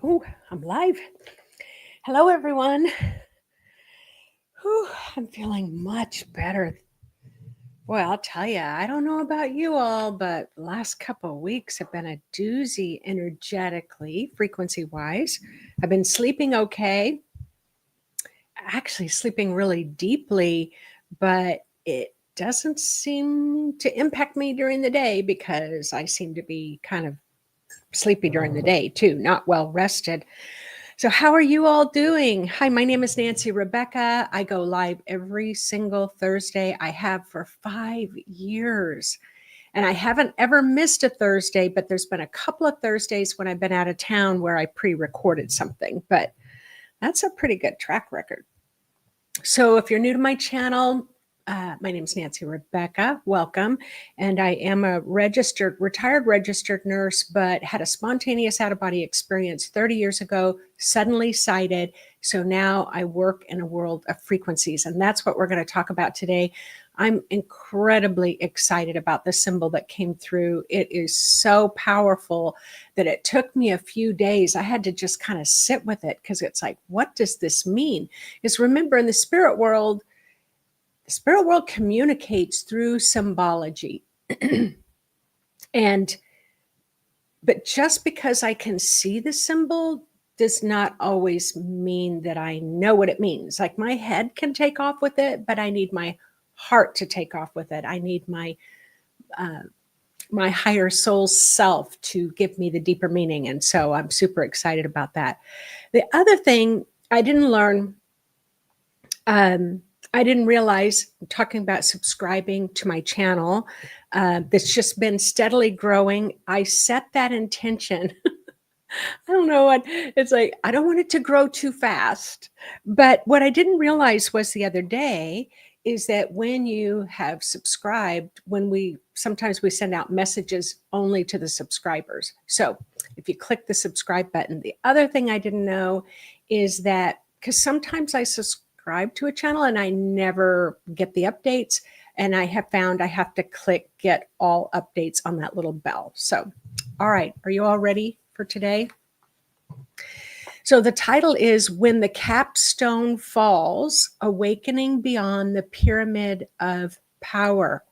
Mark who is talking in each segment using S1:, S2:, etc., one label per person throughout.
S1: Ooh, I'm live. Hello, everyone. Whew, I'm feeling much better. Boy, I'll tell you, I don't know about you all, but the last couple of weeks have been a doozy energetically, frequency wise. I've been sleeping okay, actually sleeping really deeply, but it doesn't seem to impact me during the day because I seem to be kind of sleepy during the day too, not well rested. So, how are you all doing? Hi, my name is Nancy Rebecca. I go live every single Thursday. I have for 5 years. And I haven't ever missed a Thursday, but there's been a couple of Thursdays when I've been out of town where I pre recorded something. But that's a pretty good track record. So, if you're new to my channel, my name is Nancy Rebecca. Welcome. And I am a retired registered nurse, but had a spontaneous out of body experience 30 years ago, suddenly sighted. So now I work in a world of frequencies. And that's what we're going to talk about today. I'm incredibly excited about the symbol that came through. It is so powerful that it took me a few days. I had to just kind of sit with it because it's like, what does this mean? Because remember, in the spirit world communicates through symbology. But just because I can see the symbol does not always mean that I know what it means. Like my head can take off with it, but I need my heart to take off with it. I need my higher soul self to give me the deeper meaning. And so I'm super excited about that. The other thing I didn't learn, I didn't realize, talking about subscribing to my channel, that's just been steadily growing. I set that intention. I don't know what it's like. I don't want it to grow too fast. But what I didn't realize was the other day is that when you have subscribed, sometimes we send out messages only to the subscribers. So if you click the subscribe button, the other thing I didn't know is that because sometimes I subscribe to a channel and I never get the updates. And I have found I have to click get all updates on that little bell. So, all right, are you all ready for today? So the title is When the Capstone Falls, Awakening Beyond the Pyramid of Power.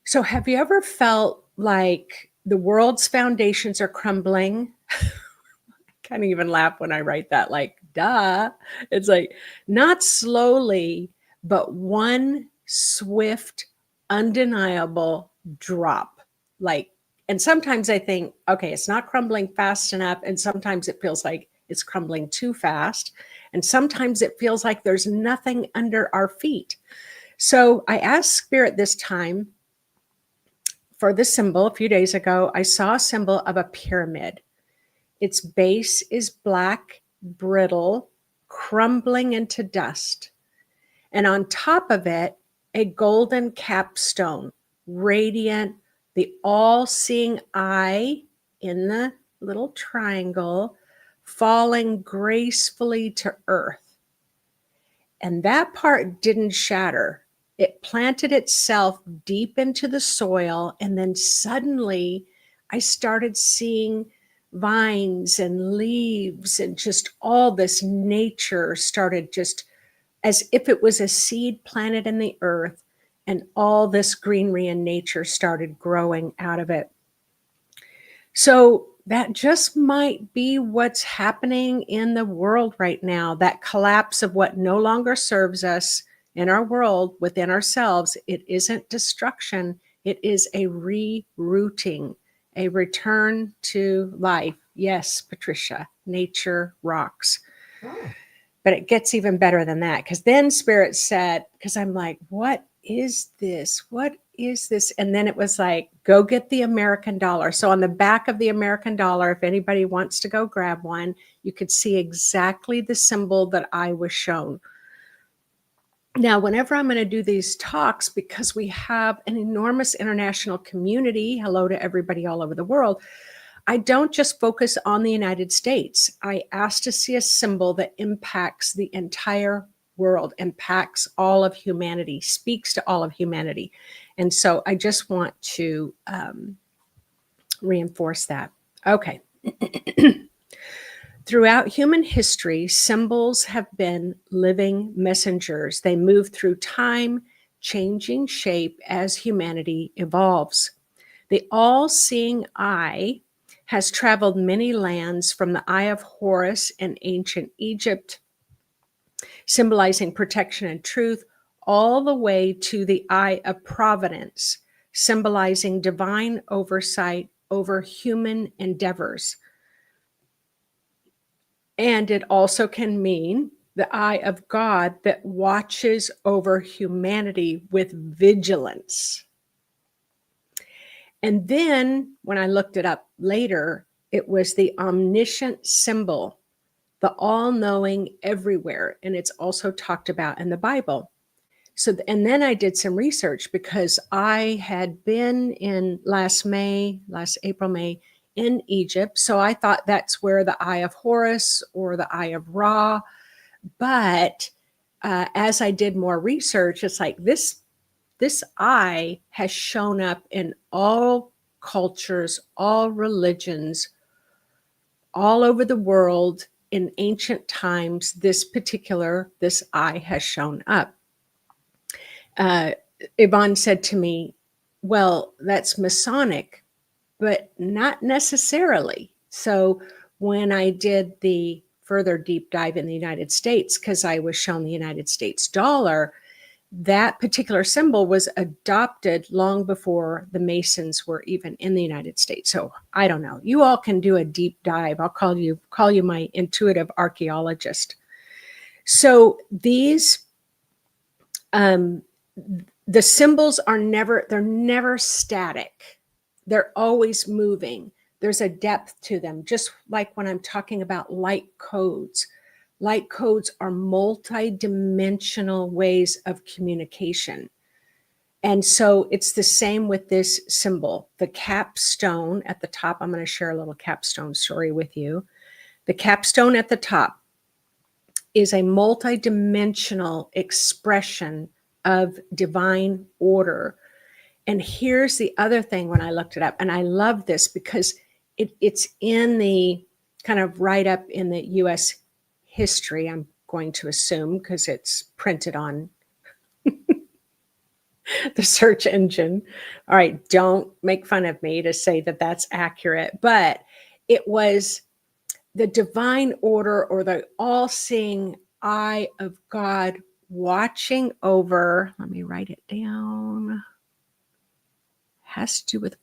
S1: So have you ever felt like the world's foundations are crumbling? I can't even laugh when I write that, like, duh. It's like not slowly, but one swift, undeniable drop. And sometimes I think, okay, it's not crumbling fast enough. And sometimes it feels like it's crumbling too fast. And sometimes it feels like there's nothing under our feet. So I asked Spirit this time for the symbol. A few days ago, I saw a symbol of a pyramid. Its base is black, brittle, crumbling into dust. And on top of it, a golden capstone, radiant, the all-seeing eye in the little triangle, falling gracefully to earth. And that part didn't shatter. It planted itself deep into the soil, and then suddenly I started seeing vines and leaves, and just all this nature started just as if it was a seed planted in the earth, and all this greenery and nature started growing out of it. So that just might be what's happening in the world right now, that collapse of what no longer serves us in our world, within ourselves. It isn't destruction. It is a rerooting, a return to life. Yes, Patricia, nature rocks. Oh. But it gets even better than that, because then Spirit said, because I'm like, what is this? What is this? And then it was like, go get the American dollar. So on the back of the American dollar, if anybody wants to go grab one, you could see exactly the symbol that I was shown. Now, whenever I'm going to do these talks, because we have an enormous international community, hello to everybody all over the world, I don't just focus on the United States. I ask to see a symbol that impacts the entire world, impacts all of humanity, speaks to all of humanity. And so I just want to reinforce that. Okay. Throughout human history, symbols have been living messengers. They move through time, changing shape as humanity evolves. The all-seeing eye has traveled many lands, from the Eye of Horus in ancient Egypt, symbolizing protection and truth, all the way to the Eye of Providence, symbolizing divine oversight over human endeavors. And it also can mean the eye of God that watches over humanity with vigilance. And then when I looked it up later, it was the omniscient symbol, the all-knowing everywhere. And it's also talked about in the Bible. So, and then I did some research because I had been in last April, May, in Egypt. So I thought that's where the Eye of Horus or the Eye of Ra. But as I did more research, it's like this eye has shown up in all cultures, all religions, all over the world. In ancient times, this eye has shown up. Yvonne said to me, well, that's Masonic, but not necessarily. So when I did the further deep dive in the United States, because I was shown the United States dollar, that particular symbol was adopted long before the Masons were even in the United States. So I don't know. You all can do a deep dive. I'll call you my intuitive archaeologist. So these, the symbols are never static. They're always moving. There's a depth to them. Just like when I'm talking about light codes. Light codes are multi-dimensional ways of communication. And so it's the same with this symbol. The capstone at the top, I'm going to share a little capstone story with you. The capstone at the top is a multi-dimensional expression of divine order. And here's the other thing when I looked it up, and I love this because it's in the kind of write up in the US history, I'm going to assume, because it's printed on the search engine. All right, don't make fun of me to say that that's accurate, but it was the divine order, or the all-seeing eye of God watching over, let me write it down, has to do with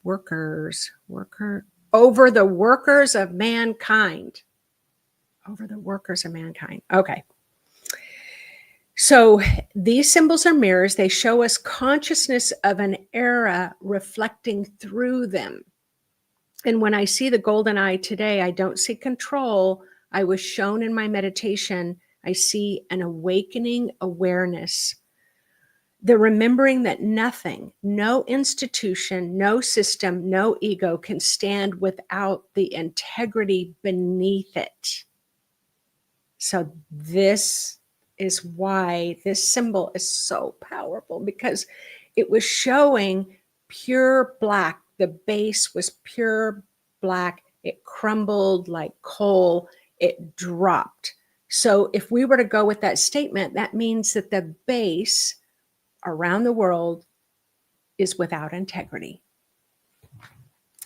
S1: over the workers of mankind. Over the workers of mankind. Okay. So these symbols are mirrors. They show us consciousness of an era reflecting through them. And when I see the golden eye today, I don't see control. I was shown in my meditation, I see an awakening awareness. The remembering that nothing, no institution, no system, no ego can stand without the integrity beneath it. So this is why this symbol is so powerful, because it was showing pure black. The base was pure black. It crumbled like coal. It dropped. So if we were to go with that statement, that means that the base around the world is without integrity.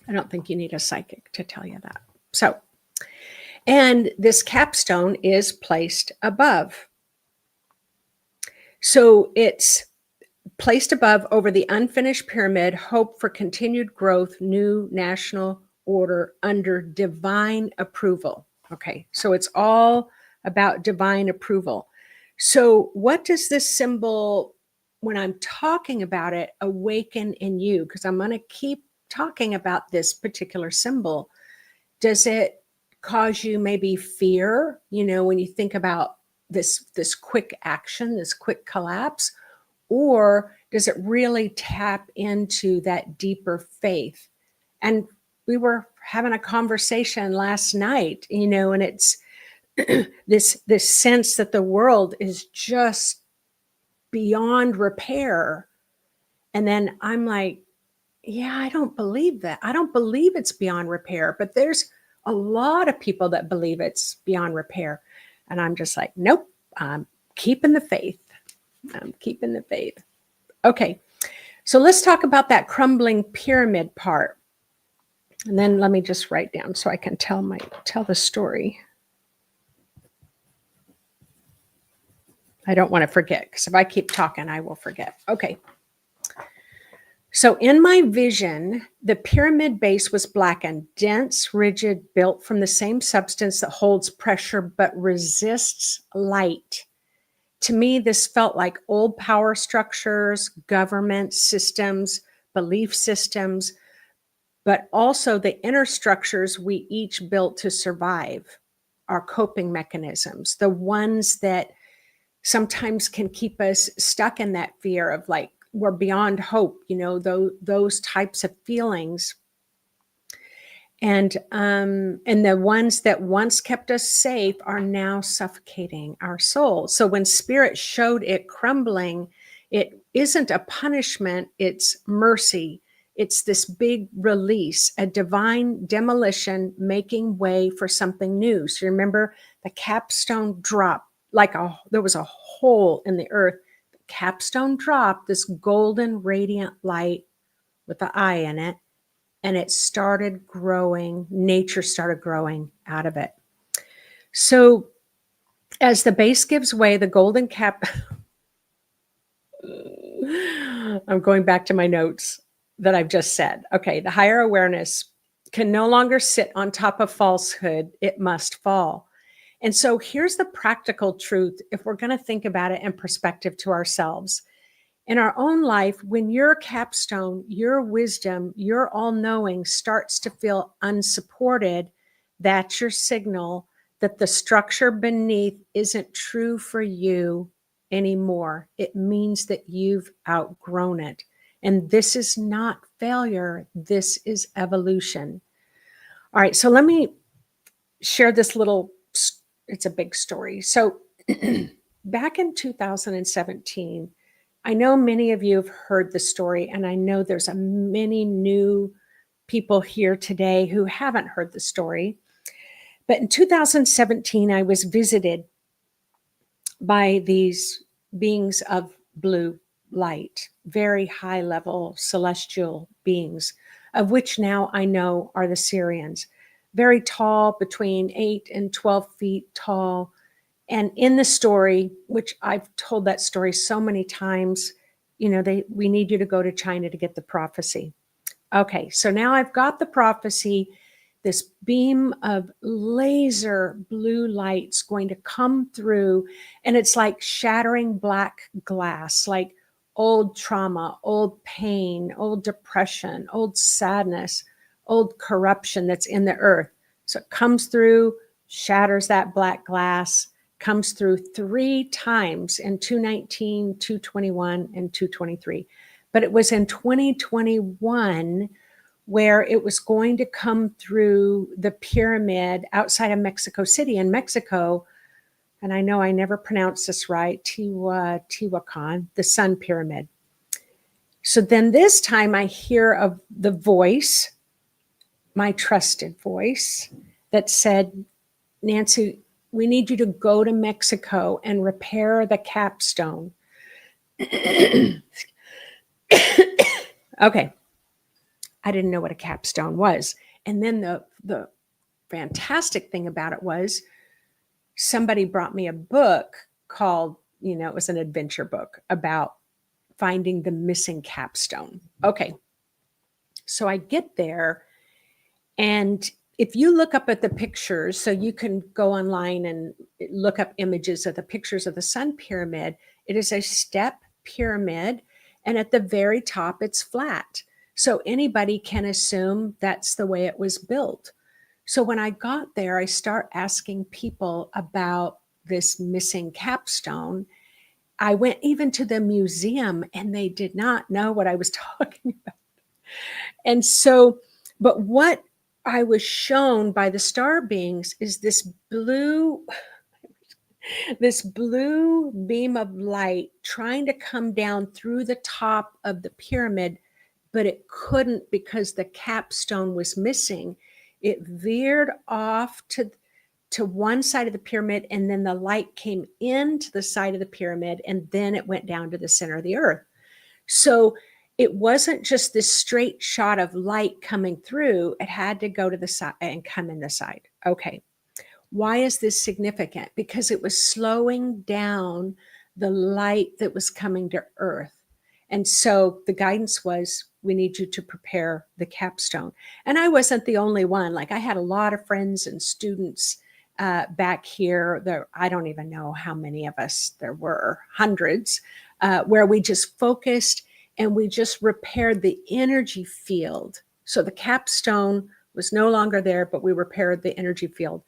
S1: I don't think you need a psychic to tell you that. So, and this capstone is placed above. So it's placed above over the unfinished pyramid, hope for continued growth, new national order under divine approval. Okay, so it's all about divine approval. So what does this symbol, when I'm talking about it, awaken in you? Because I'm going to keep talking about this particular symbol. Does it cause you maybe fear, when you think about this quick action, this quick collapse? Or does it really tap into that deeper faith? And we were having a conversation last night, and it's this sense that the world is just beyond repair. And then I'm like, yeah, I don't believe that. I don't believe it's beyond repair, but there's a lot of people that believe it's beyond repair. And I'm just like, nope, I'm keeping the faith. I'm keeping the faith. Okay, so let's talk about that crumbling pyramid part. And then let me just write down so I can tell the story. I don't want to forget, because if I keep talking, I will forget. Okay. So in my vision, the pyramid base was blackened, dense, rigid, built from the same substance that holds pressure but resists light. To me, this felt like old power structures, government systems, belief systems, but also the inner structures we each built to survive, our coping mechanisms, the ones that sometimes can keep us stuck in that fear of like, we're beyond hope, those types of feelings. And the ones that once kept us safe are now suffocating our soul. So when spirit showed it crumbling, it isn't a punishment, it's mercy. It's this big release, a divine demolition, making way for something new. So remember, the capstone dropped there was a hole in the earth. The capstone dropped, this golden radiant light with the eye in it, and it started growing. Nature started growing out of it. So as the base gives way, the golden cap, I'm going back to my notes that I've just said. Okay, the higher awareness can no longer sit on top of falsehood. It must fall. And so here's the practical truth, if we're going to think about it in perspective to ourselves. In our own life, when your capstone, your wisdom, your all-knowing starts to feel unsupported, that's your signal that the structure beneath isn't true for you anymore. It means that you've outgrown it. And this is not failure. This is evolution. All right, so let me share this little, it's a big story. So back in 2017, I know many of you have heard the story, and I know there's many new people here today who haven't heard the story. But in 2017, I was visited by these beings of blue light, very high level celestial beings, of which now I know are the Syrians. Very tall, between 8 and 12 feet tall. And in the story, which I've told that story so many times, we need you to go to China to get the prophecy. Okay, so now I've got the prophecy. This beam of laser blue light's going to come through, and it's like shattering black glass, like old trauma, old pain, old depression, old sadness, old corruption that's in the earth. So it comes through, shatters that black glass, comes through 3 times in 219, 221, and 223. But it was in 2021 where it was going to come through the pyramid outside of Mexico City in Mexico. And I know I never pronounced this right, Tehuacan, the Sun Pyramid. So then this time I hear of the voice, my trusted voice, that said, Nancy, we need you to go to Mexico and repair the capstone. Okay. I didn't know what a capstone was. And then the fantastic thing about it was somebody brought me a book called, it was an adventure book about finding the missing capstone. Okay. So I get there, and if you look up at the pictures, so you can go online and look up images of the pictures of the Sun Pyramid, it is a step pyramid, and at the very top, it's flat. So anybody can assume that's the way it was built. So when I got there, I start asking people about this missing capstone. I went even to the museum, and they did not know what I was talking about. And so, but what I was shown by the star beings is this blue beam of light trying to come down through the top of the pyramid, but it couldn't because the capstone was missing. It veered off to one side of the pyramid, and then the light came into the side of the pyramid, and then it went down to the center of the earth. So it wasn't just this straight shot of light coming through. It had to go to the side and come in the side. Okay. Why is this significant? Because it was slowing down the light that was coming to earth. And so the guidance was, we need you to prepare the capstone. And I wasn't the only one. Like, I had a lot of friends and students back here. There, I don't even know how many of us there were, hundreds, where we just focused and we just repaired the energy field. So the capstone was no longer there, but we repaired the energy field.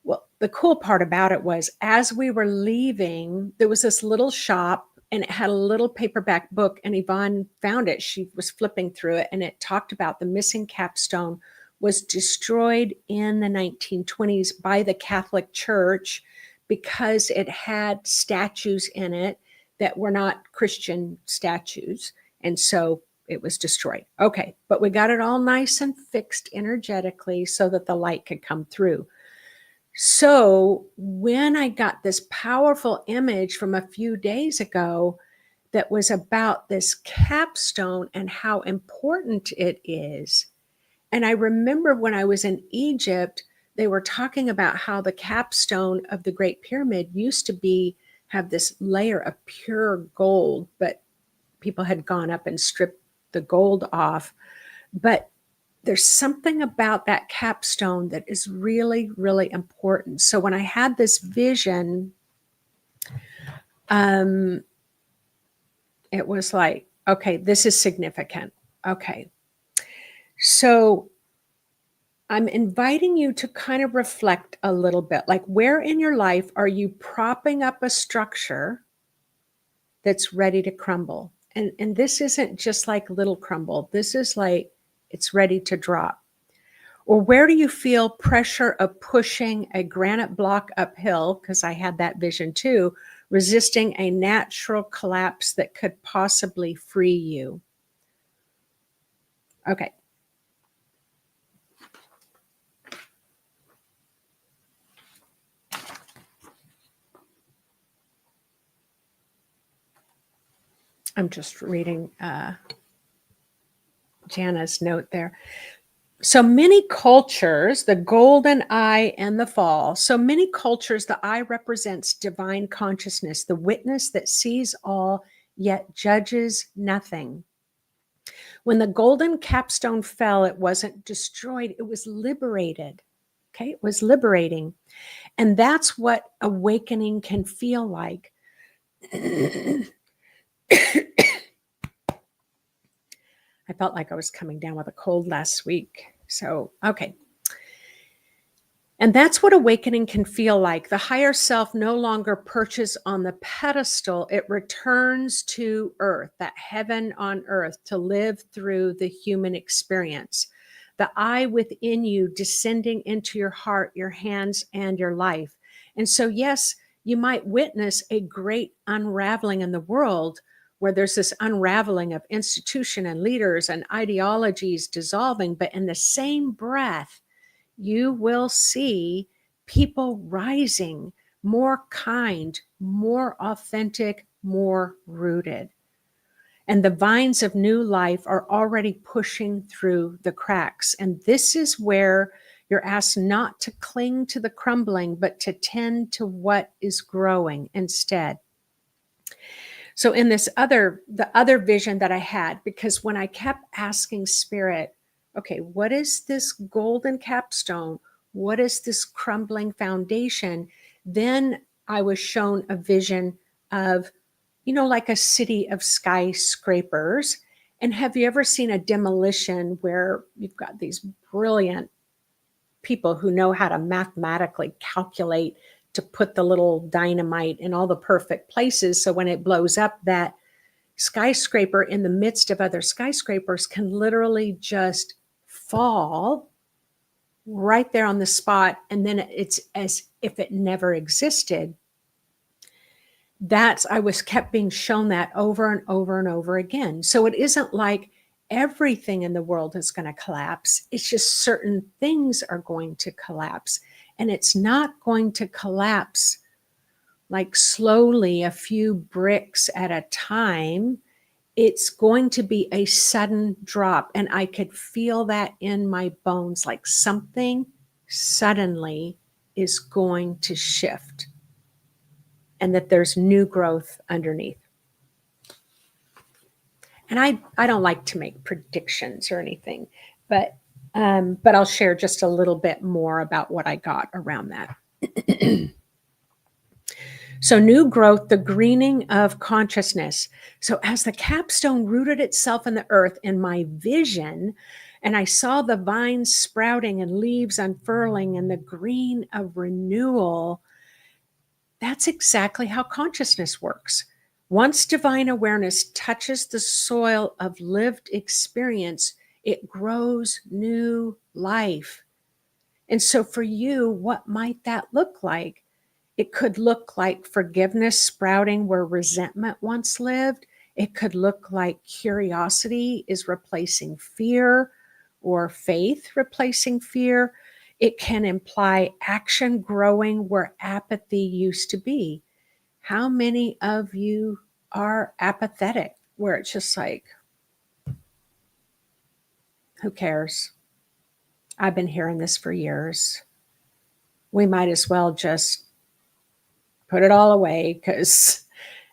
S1: Well, the cool part about it was, as we were leaving, there was this little shop and it had a little paperback book, and Yvonne found it. She was flipping through it, and it talked about the missing capstone was destroyed in the 1920s by the Catholic Church because it had statues in it that were not Christian statues. And so it was destroyed. Okay, but we got it all nice and fixed energetically so that the light could come through. So when I got this powerful image from a few days ago that was about this capstone and how important it is, and I remember when I was in Egypt, they were talking about how the capstone of the Great Pyramid used to have this layer of pure gold, but people had gone up and stripped the gold off. But there's something about that capstone that is really, really important. So when I had this vision, it was like, okay, this is significant. Okay. So I'm inviting you to kind of reflect a little bit, like, where in your life are you propping up a structure that's ready to crumble? And this isn't just like little crumble. This is like, it's ready to drop. Or where do you feel pressure of pushing a granite block uphill? Because I had that vision too, resisting a natural collapse that could possibly free you. Okay. I'm just reading Jana's note there. So many cultures, the golden eye and the fall. So many cultures, the eye represents divine consciousness, the witness that sees all yet judges nothing. When the golden capstone fell, it wasn't destroyed, it was liberated. Okay, it was liberating. And that's what awakening can feel like. I felt like I was coming down with a cold last week. So, okay. And that's what awakening can feel like. The higher self no longer perches on the pedestal. It returns to earth, that heaven on earth, to live through the human experience. The I within you descending into your heart, your hands, and your life. And so, yes, you might witness a great unraveling in the world, where there's this unraveling of institution and leaders and ideologies dissolving, but in the same breath, you will see people rising, more kind, more authentic, more rooted. And the vines of new life are already pushing through the cracks. And this is where you're asked not to cling to the crumbling, but to tend to what is growing instead. So in the other vision that I had, because when I kept asking Spirit, okay, what is this golden capstone? What is this crumbling foundation? Then I was shown a vision of, like a city of skyscrapers. And have you ever seen a demolition where you've got these brilliant people who know how to mathematically calculate to put the little dynamite in all the perfect places, so when it blows up, that skyscraper in the midst of other skyscrapers can literally just fall right there on the spot, and then it's as if it never existed. I was kept being shown that over and over and over again. So it isn't like everything in the world is going to collapse. It's just certain things are going to collapse. And it's not going to collapse like slowly, a few bricks at a time. It's going to be a sudden drop. And I could feel that in my bones, like something suddenly is going to shift and that there's new growth underneath. And I don't like to make predictions or anything, but I'll share just a little bit more about what I got around that. So new growth, the greening of consciousness. So as the capstone rooted itself in the earth in my vision, and I saw the vines sprouting and leaves unfurling and the green of renewal, that's exactly how consciousness works. Once divine awareness touches the soil of lived experience, it grows new life. And so for you, what might that look like? It could look like forgiveness sprouting where resentment once lived. It could look like curiosity is replacing fear or faith replacing fear. It can imply action growing where apathy used to be. How many of you are apathetic, where it's just like, who cares? I've been hearing this for years. We might as well just put it all away because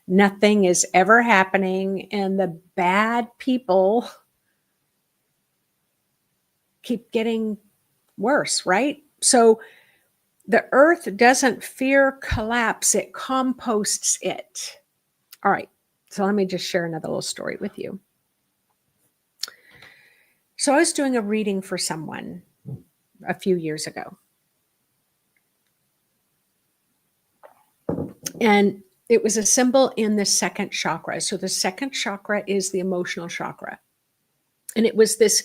S1: nothing is ever happening and the bad people keep getting worse, right? So the earth doesn't fear collapse, it composts it. All right, so let me just share another little story with you. So I was doing a reading for someone a few years ago. And it was a symbol in the second chakra. So the second chakra is the emotional chakra. And it was this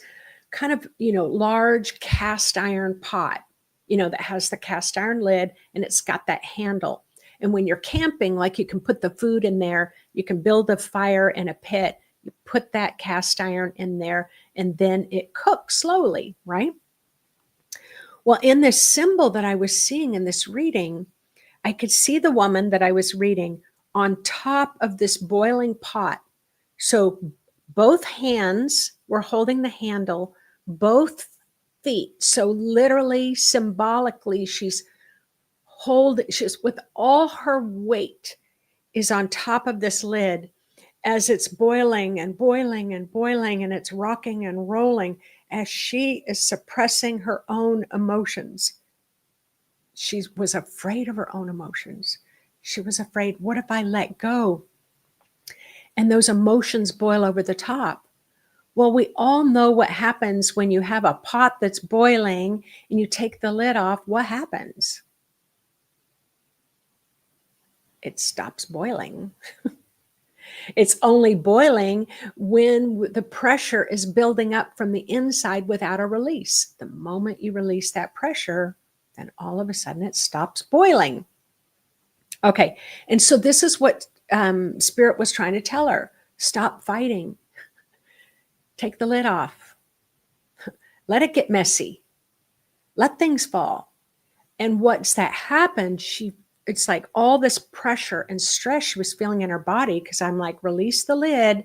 S1: kind of, large cast iron pot, that has the cast iron lid and it's got that handle. And when you're camping, like you can put the food in there, you can build a fire in a pit, you put that cast iron in there, and then it cooks slowly, right? Well, in this symbol that I was seeing in this reading, I could see the woman that I was reading on top of this boiling pot. So both hands were holding the handle, both feet. So literally, symbolically, she's with all her weight is on top of this lid as it's boiling and boiling and boiling, and it's rocking and rolling as she is suppressing her own emotions. She was afraid of her own emotions. She was afraid, what if I let go? And those emotions boil over the top. Well, we all know what happens when you have a pot that's boiling and you take the lid off. What happens? It stops boiling. It's only boiling when the pressure is building up from the inside without a release. The moment you release that pressure, then all of a sudden it stops boiling. Okay, and so this is what Spirit was trying to tell her. Stop fighting. Take the lid off. Let it get messy. Let things fall. And once that happened, it's like all this pressure and stress she was feeling in her body, because I'm like, release the lid.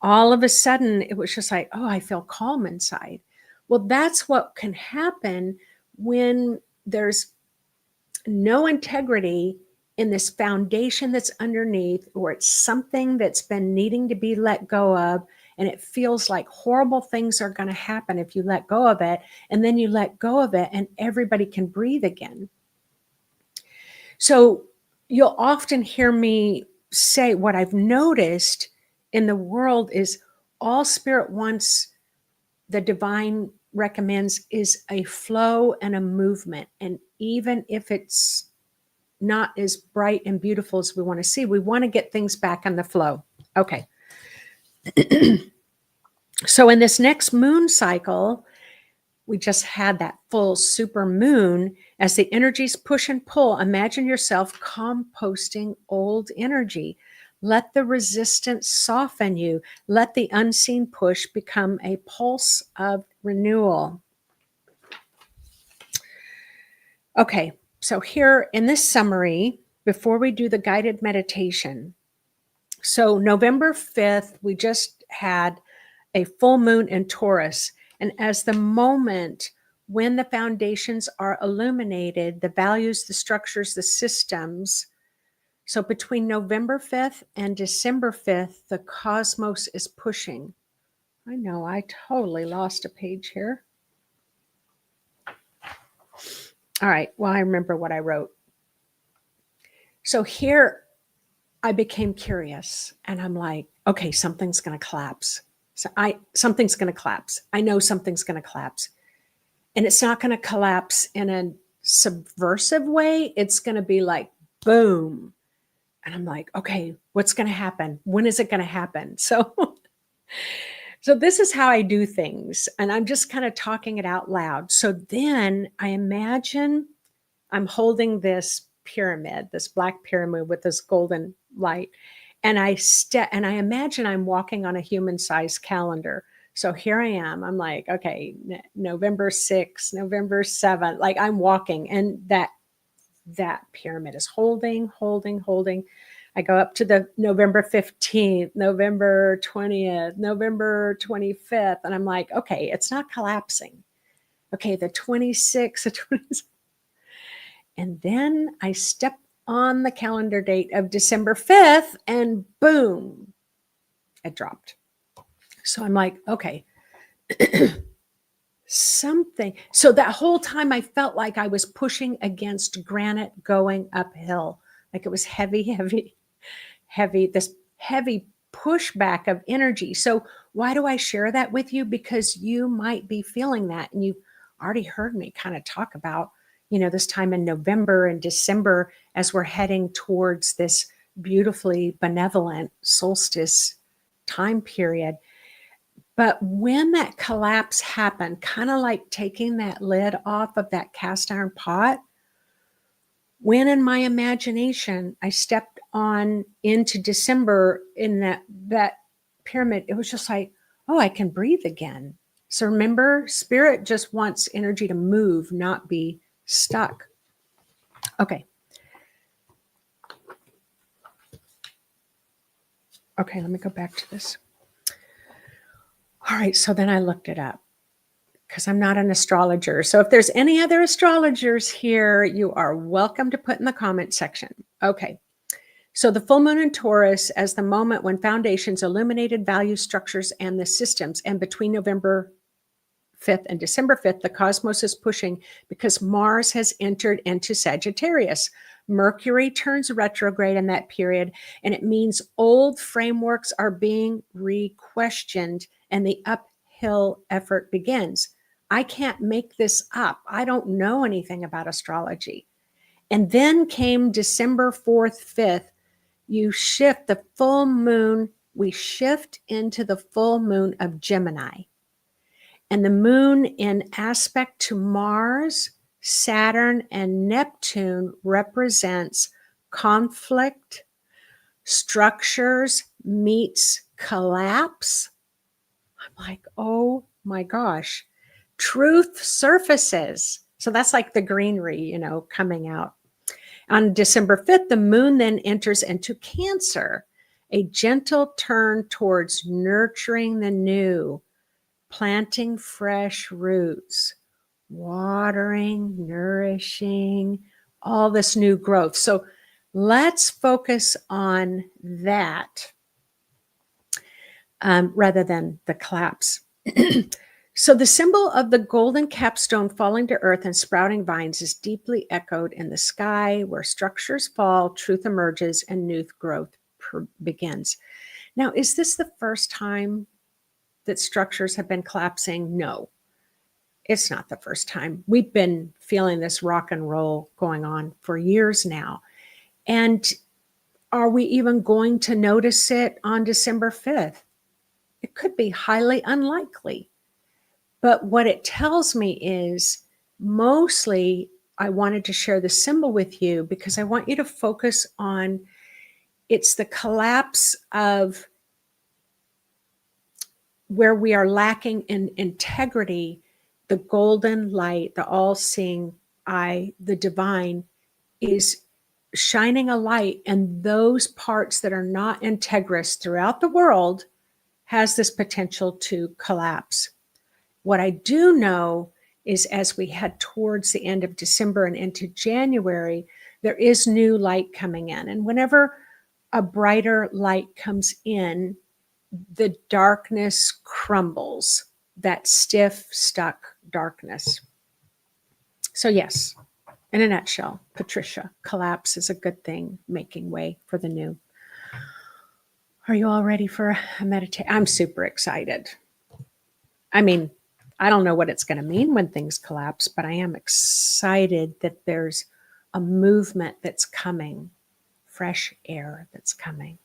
S1: All of a sudden, it was just like, oh, I feel calm inside. Well, that's what can happen when there's no integrity in this foundation that's underneath, or it's something that's been needing to be let go of. And it feels like horrible things are going to happen if you let go of it. And then you let go of it and everybody can breathe again. So you'll often hear me say what I've noticed in the world is all Spirit wants, the divine recommends, is a flow and a movement. And even if it's not as bright and beautiful as we want to see, we want to get things back on the flow. Okay. So in this next moon cycle, we just had that full super moon. As the energies push and pull, imagine yourself composting old energy, Let the resistance soften you. Let the unseen push become a pulse of renewal. Okay, so here in this summary, before we do the guided meditation, so November 5th, we just had a full moon in Taurus. And as the moment when the foundations are illuminated, the values, the structures, the systems. So between November 5th and December 5th, the cosmos is pushing. I know I totally lost a page here. All right, well, I remember what I wrote. So here I became curious and I'm like, okay, something's going to collapse. Something's going to collapse. I know something's going to collapse. And it's not going to collapse in a subversive way. It's going to be like, boom. And I'm like, okay, what's going to happen? When is it going to happen? So this is how I do things. And I'm just kind of talking it out loud. So then I imagine I'm holding this pyramid, this black pyramid with this golden light. And I imagine I'm walking on a human-sized calendar. So here I am. I'm like, okay, November 6th, November 7th, like I'm walking, and that pyramid is holding. I go up to the November 15th, November 20th, November 25th, and I'm like, okay, it's not collapsing. Okay, the 26th, the 27th. And then I step on the calendar date of December 5th and boom, it dropped. So I'm like, okay, something. So that whole time I felt like I was pushing against granite going uphill. Like it was heavy, this heavy pushback of energy. So why do I share that with you? Because you might be feeling that, and you've already heard me kind of talk about, this time in November and December as we're heading towards this beautifully benevolent solstice time period. But when that collapse happened, kind of like taking that lid off of that cast iron pot, when in my imagination I stepped on into December in that pyramid, it was just like, oh, I can breathe again. So remember, spirit just wants energy to move, not be stuck. Okay. Okay, let me go back to this. All right, so then I looked it up because I'm not an astrologer. So if there's any other astrologers here, you are welcome to put in the comment section. Okay, so the full moon in Taurus as the moment when foundations illuminated value structures and the systems, and between November 5th and December 5th, the cosmos is pushing because Mars has entered into Sagittarius. Mercury turns retrograde in that period, and it means old frameworks are being re-questioned and the uphill effort begins. I can't make this up. I don't know anything about astrology. And then came December 4th, 5th. You shift the full moon. We shift into the full moon of Gemini. And the moon in aspect to Mars, Saturn, and Neptune represents conflict, structures meets collapse. I'm like, oh my gosh, truth surfaces. So that's like the greenery, coming out. On December 5th, the moon then enters into Cancer, a gentle turn towards nurturing the new, planting fresh roots, watering, nourishing, all this new growth. So let's focus on that rather than the collapse. So the symbol of the golden capstone falling to earth and sprouting vines is deeply echoed in the sky. Where structures fall, truth emerges, and new growth begins. Now, is this the first time that structures have been collapsing? No, it's not the first time. We've been feeling this rock and roll going on for years now. And are we even going to notice it on December 5th? It could be highly unlikely. But what it tells me is, mostly I wanted to share the symbol with you because I want you to focus on It's the collapse of where we are lacking in integrity. The golden light, the all-seeing eye, the divine, is shining a light, and those parts that are not integrous throughout the world has this potential to collapse. What I do know is as we head towards the end of December and into January, there is new light coming in. And whenever a brighter light comes in, the darkness crumbles, that stiff, stuck darkness. So yes, in a nutshell, Patricia, collapse is a good thing, making way for the new. Are you all ready for a meditation? I'm super excited. I mean, I don't know what it's going to mean when things collapse, but I am excited that there's a movement that's coming, fresh air that's coming,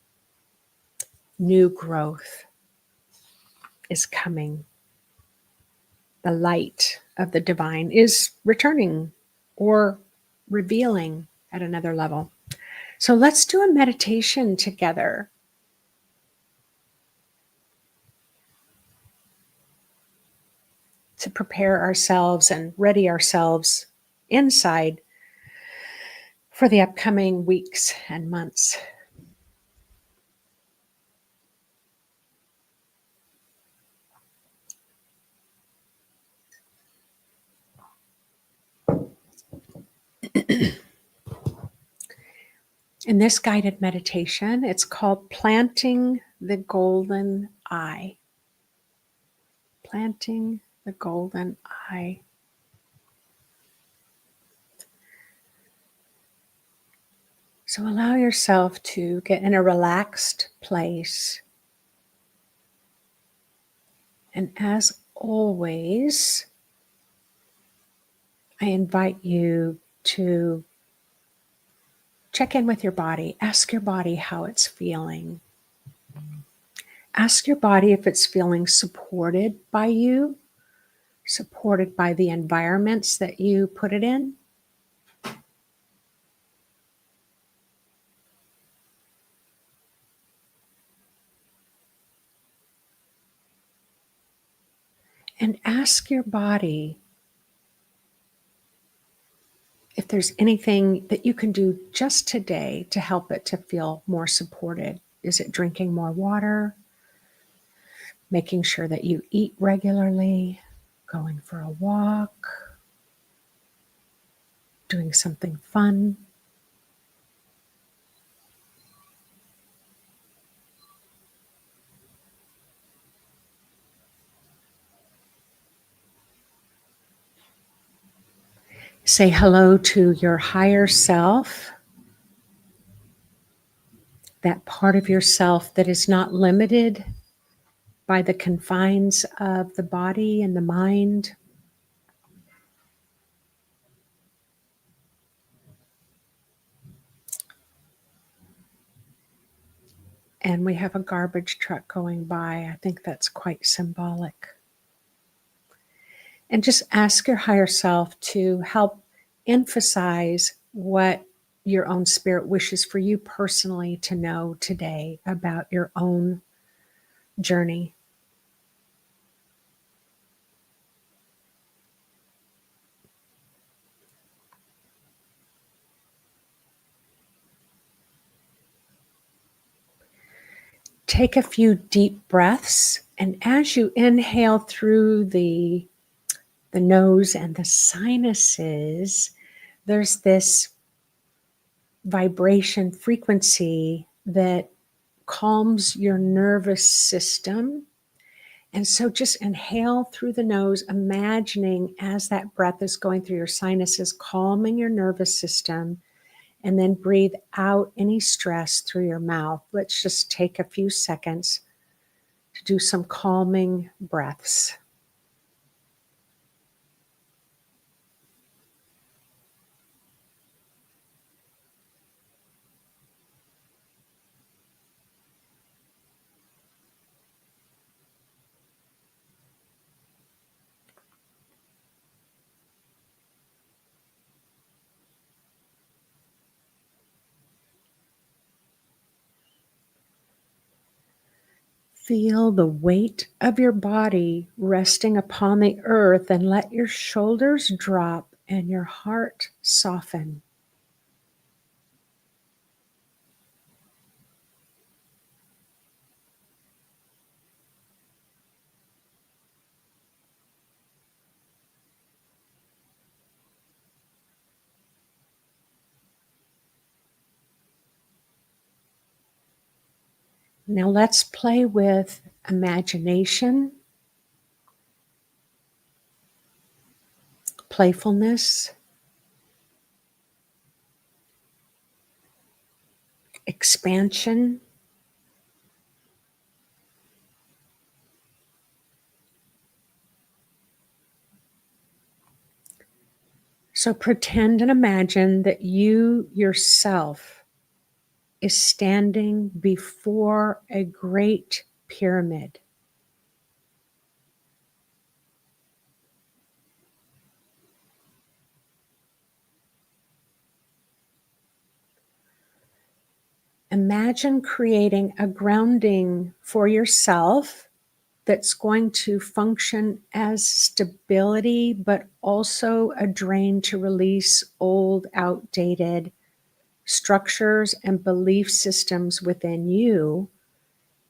S1: new growth is coming. The light of the divine is returning or revealing at another level. So let's do a meditation together. To prepare ourselves and ready ourselves inside for the upcoming weeks and months. In this guided meditation, it's called Planting the Golden Eye. Planting the Golden Eye. So allow yourself to get in a relaxed place. And as always, I invite you to check in with your body. Ask your body how it's feeling. Ask your body if it's feeling supported by you, supported by the environments that you put it in. And ask your body if there's anything that you can do just today to help it to feel more supported. Is it drinking more water? Making sure that you eat regularly? Going for a walk? Doing something fun? Say hello to your higher self, that part of yourself that is not limited by the confines of the body and the mind. And we have a garbage truck going by. I think that's quite symbolic. And just ask your higher self to help emphasize what your own spirit wishes for you personally to know today about your own journey. Take a few deep breaths, and as you inhale through the nose and the sinuses, there's this vibration frequency that calms your nervous system. And so just inhale through the nose, imagining as that breath is going through your sinuses, calming your nervous system, and then breathe out any stress through your mouth. Let's just take a few seconds to do some calming breaths. Feel the weight of your body resting upon the earth and let your shoulders drop and your heart soften. Now let's play with imagination, playfulness, expansion. So pretend and imagine that you yourself is standing before a great pyramid. Imagine creating a grounding for yourself that's going to function as stability, but also a drain to release old, outdated structures and belief systems within you,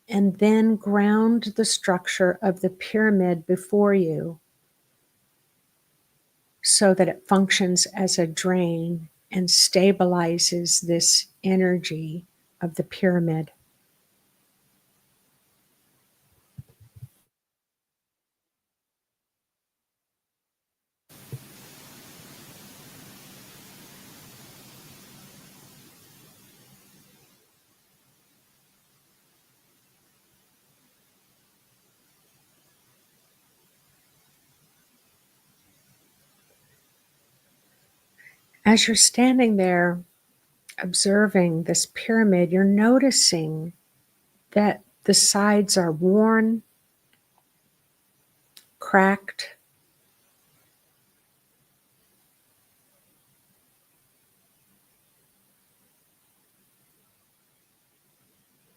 S1: and then ground the structure of the pyramid before you so that it functions as a drain and stabilizes this energy of the pyramid. As you're standing there observing this pyramid, you're noticing that the sides are worn, cracked.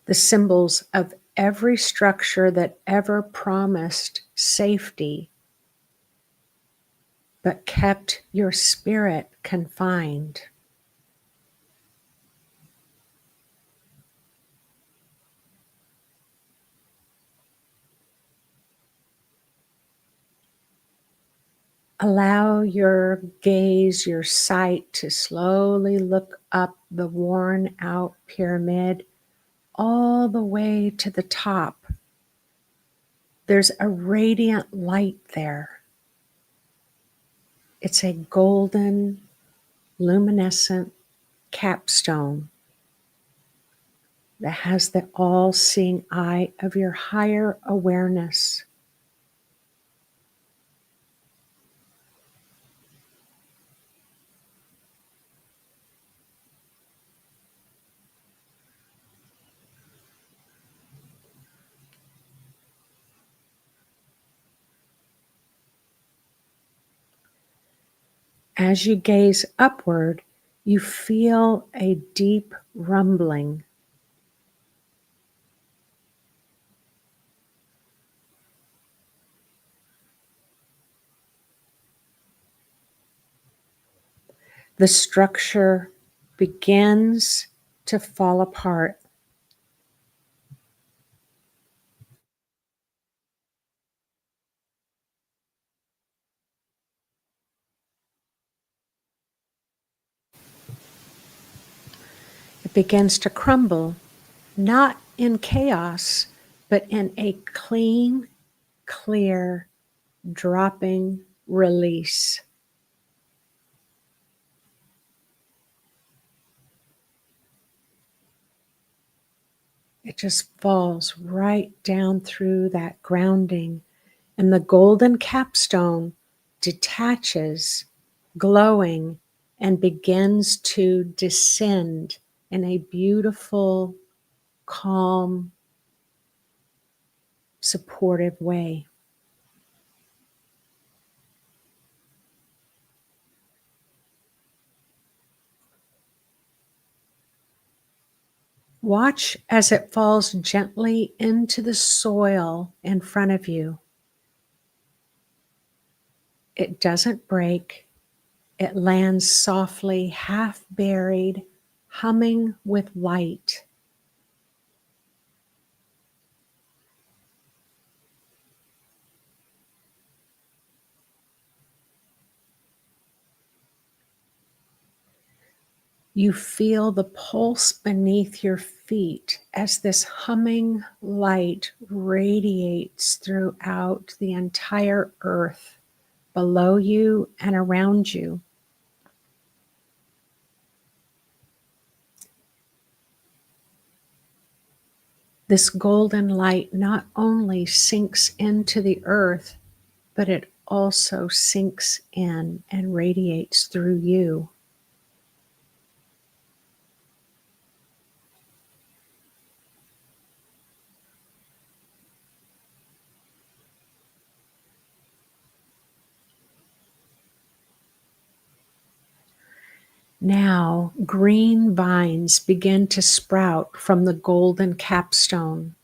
S1: The symbols of every structure that ever promised safety but kept your spirit confined. Allow your gaze, your sight to slowly look up the worn out pyramid all the way to the top. There's a radiant light there. It's a golden, luminescent capstone that has the all-seeing eye of your higher awareness. As you gaze upward, you feel a deep rumbling. The structure begins to fall apart. It begins to crumble, not in chaos, but in a clean, clear, dropping release. It just falls right down through that grounding, and the golden capstone detaches, glowing, and begins to descend in a beautiful, calm, supportive way. Watch as it falls gently into the soil in front of you. It doesn't break. It lands softly, half buried, humming with light. You feel the pulse beneath your feet as this humming light radiates throughout the entire earth, below you and around you. This golden light not only sinks into the earth, but it also sinks in and radiates through you. Now, green vines begin to sprout from the golden capstone.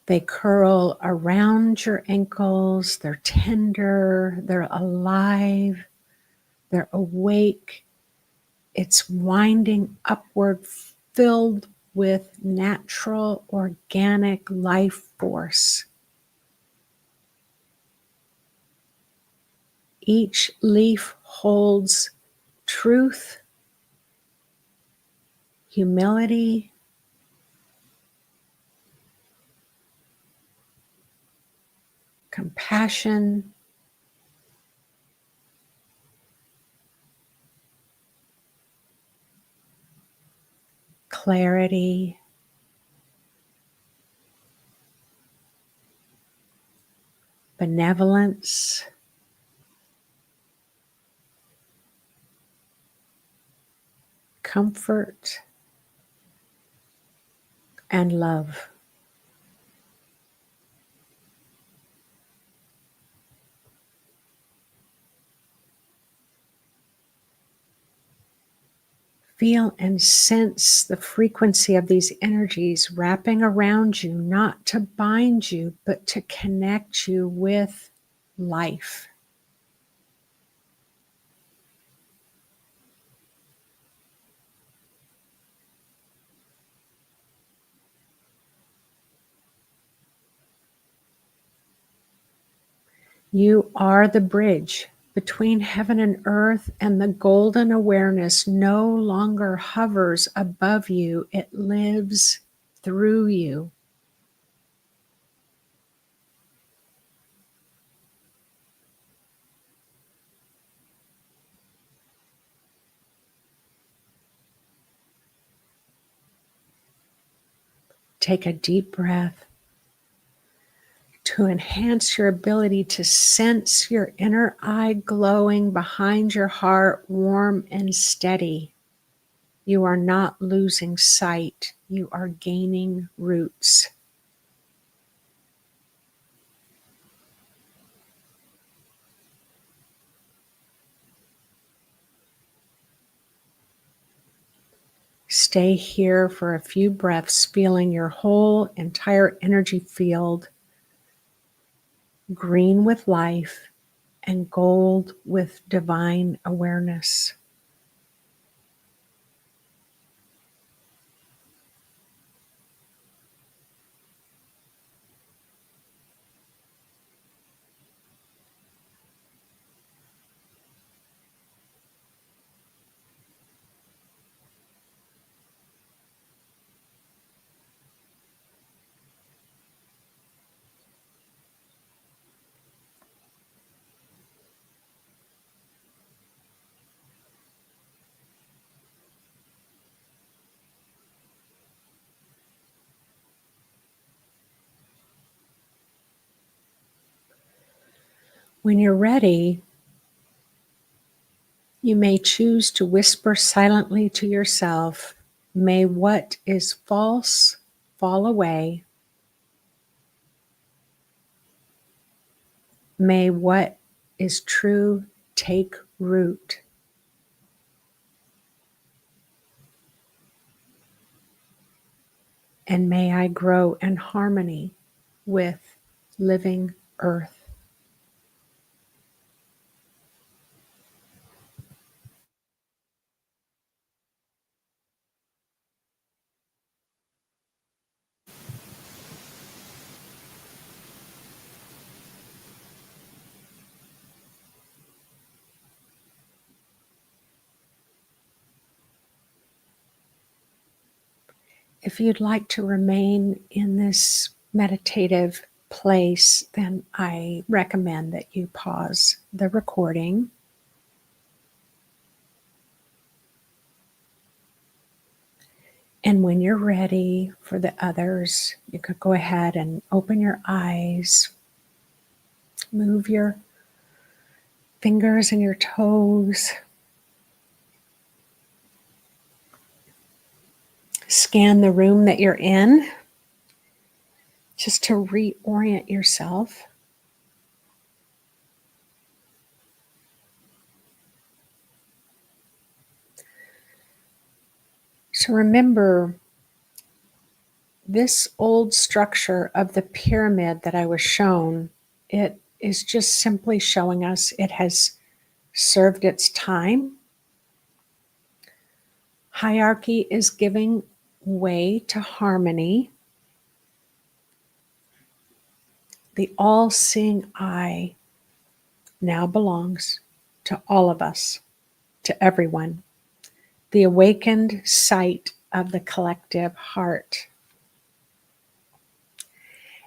S1: They curl around your ankles. They're tender. They're alive. They're awake. It's winding upward, filled with natural, organic life force. Each leaf holds truth, humility, compassion, clarity, benevolence, comfort, and love. Feel and sense the frequency of these energies wrapping around you, not to bind you, but to connect you with life. You are the bridge between heaven and earth, and the golden awareness no longer hovers above you. It lives through you. Take a deep breath to enhance your ability to sense your inner eye glowing behind your heart, warm and steady. You are not losing sight. You are gaining roots. Stay here for a few breaths, feeling your whole entire energy field green with life and gold with divine awareness. When you're ready, you may choose to whisper silently to yourself, "May what is false fall away. May what is true take root." and may I grow in harmony with living earth. If you'd like to remain in this meditative place, then I recommend that you pause the recording. And when you're ready for the others, you could go ahead and open your eyes, move your fingers and your toes, scan the room that you're in just to reorient yourself. So remember, this old structure of the pyramid that I was shown, it is just simply showing us it has served its time. Hierarchy is giving way to harmony. The all-seeing eye now belongs to all of us, to everyone. The awakened sight of the collective heart.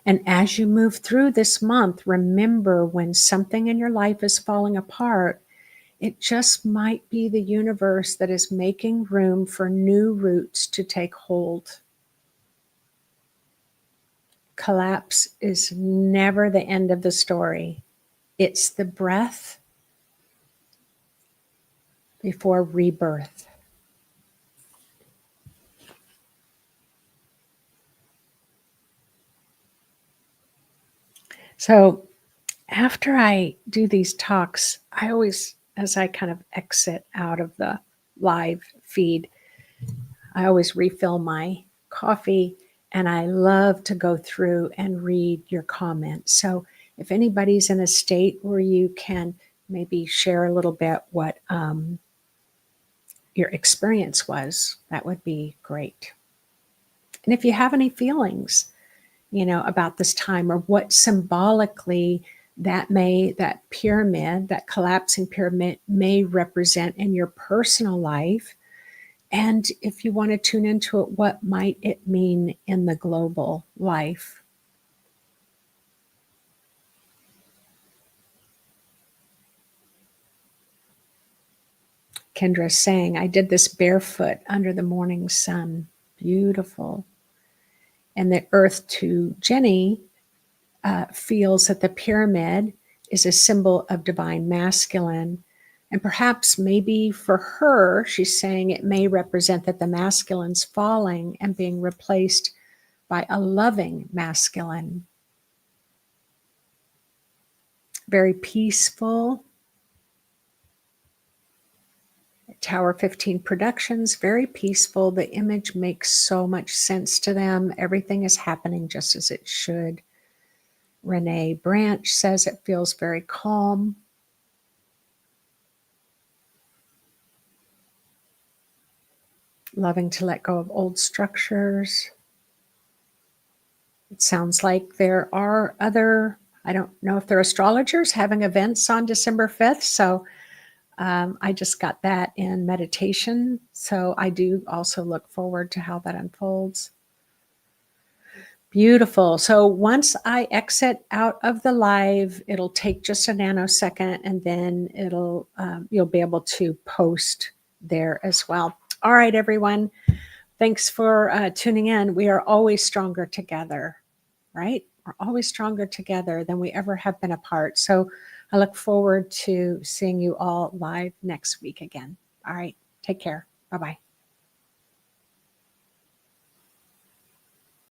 S1: And as you move through this month, remember when something in your life is falling apart, it just might be the universe that is making room for new roots to take hold. Collapse is never the end of the story. It's the breath before rebirth. So after I do these talks, I always, as I kind of exit out of the live feed, I always refill my coffee, and I love to go through and read your comments. So if anybody's in a state where you can maybe share a little bit what your experience was, that would be great. And if you have any feelings, about this time, or what symbolically that pyramid, that collapsing pyramid may represent in your personal life. And if you want to tune into it, what might it mean in the global life? Kendra's saying, I did this barefoot under the morning sun. Beautiful. And the earth to Jenny feels that the pyramid is a symbol of divine masculine. And perhaps maybe for her, she's saying it may represent that the masculine's falling and being replaced by a loving masculine. Very peaceful. Tower 15 Productions, very peaceful. The image makes so much sense to them. Everything is happening just as it should. Renee Branch says it feels very calm. Loving to let go of old structures. It sounds like there are other, I don't know if they're astrologers having events on December 5th. So I just got that in meditation. So I do also look forward to how that unfolds. Beautiful. So once I exit out of the live, it'll take just a nanosecond, and then you'll be able to post there as well. All right, everyone. Thanks for tuning in. We are always stronger together, right? We're always stronger together than we ever have been apart. So I look forward to seeing you all live next week again. All right. Take care. Bye-bye.